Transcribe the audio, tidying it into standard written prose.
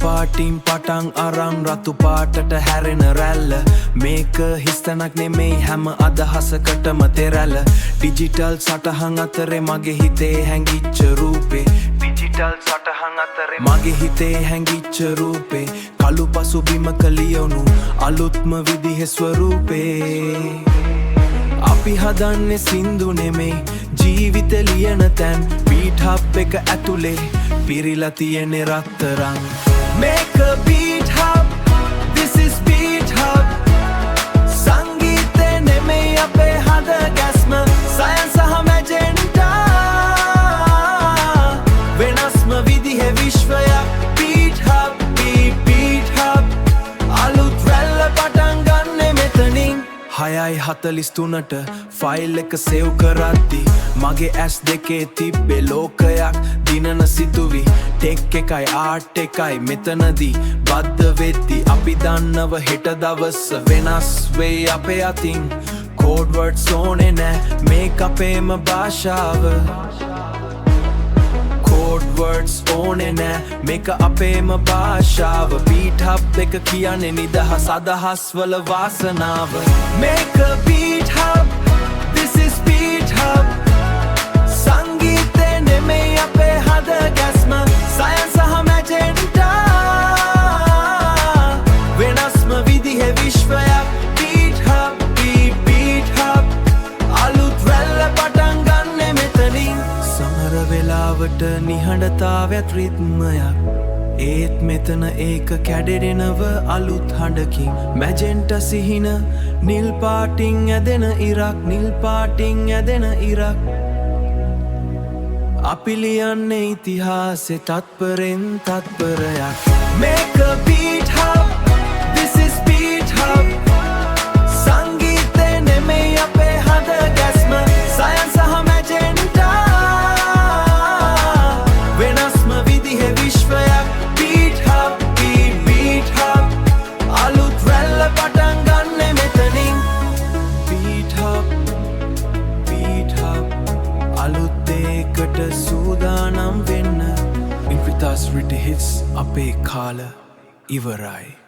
පාටින් පටන් අරන් රතු පාටට හැරෙන රැල්ල මේක හිස්තැනක් නෙමෙයි හැම අදහසකටම තෙරැල්ල ඩිජිටල් සටහන් අතරේ මගේ හිතේ හැංගිච්ච රූපේ ඩිජිටල් සටහන් අතරේ මගේ හිතේ හැංගිච්ච රූපේ කළු පසුබිමක ලියවුණු අලුත්ම විදිහේ ස්වරූපේ අපි හදන්නේ සින්දු නෙමෙයි ජීවිත ලියන තැන් බීට් හබ් එක ඇතුලේ පිරිලා තියෙන රත්තරන් මේක beat hub this is beat hub සංගීතේ නෙමෙයි අපේ හද ගැස්ම සයන්ස් සහ මැජෙන්ටා වෙනස්ම විදිහේ විශ්වයක් බීට් හබ් බීට් හබ් අලුත් රැල්ල පටන් ගන්නෙ මෙතනින් 6:43ට ෆයිල් එක සේව් කරද්දි මගේ ඇස් දෙකේ තිබ්බේ ලෝකයක් දිනන සිතුවි ටෙක් එකයි ආර්ට් එකයි මෙතනදී බද්ධ වෙද්දි අපි දන්නව හෙට දවස වෙනස් වෙයි අපේ අතින් කෝඩ් වර්ඩ්ස් ඕනේ නෑ මේක අපේම භාෂාව කෝඩ් වර්ඩ්ස් ඕනේ නෑ මේක අපේම භාෂාව බීට් හබ් එක කියන්නේ නිදහස් අදහස් වල වාසනාව මේක beat hub this is beat hub සංගීතේ නෙමෙයි අපේ හද ගැස්ම සයන්ස් සහ මැජෙන්ටා වෙනස්ම විදිහේ විශ්වයක් බීට් හබ් බීට් හබ් අලුත් රැල්ල පටන් ගන්නෙ මෙතනින් සමහර වෙලාවට නිහඬතාවයත් රිද්මයක් ඒත් මෙතන ඒක කැඩෙරෙනව අලුත් හඬකින් මැජෙන්ට සිහින නිල් පාටින් ඇදෙන ඉරක් නිල් පාටින් ඇදෙන ඉරක් අපි ලියන්නේ ඉතිහාසෙ තත්පරෙන් තත්පරයක් මේක beat hub this is beat hub සංගීතේ නෙමෙයි අපේ හද ගැස්ම සයන්ස් සහ මැජෙන්ටා වෙනස්ම විදිහේ විශ්වයක් බීට් හබ් බීට් හබ් අලුත් රැල්ල පටන් ගන්නෙ මෙතනින් බීට් හබ් අලුත් දෙයකට සූදානම් වෙන්න ඉන්පිතාස් රිට හිට්ස් අපේ කාල ඉවරයි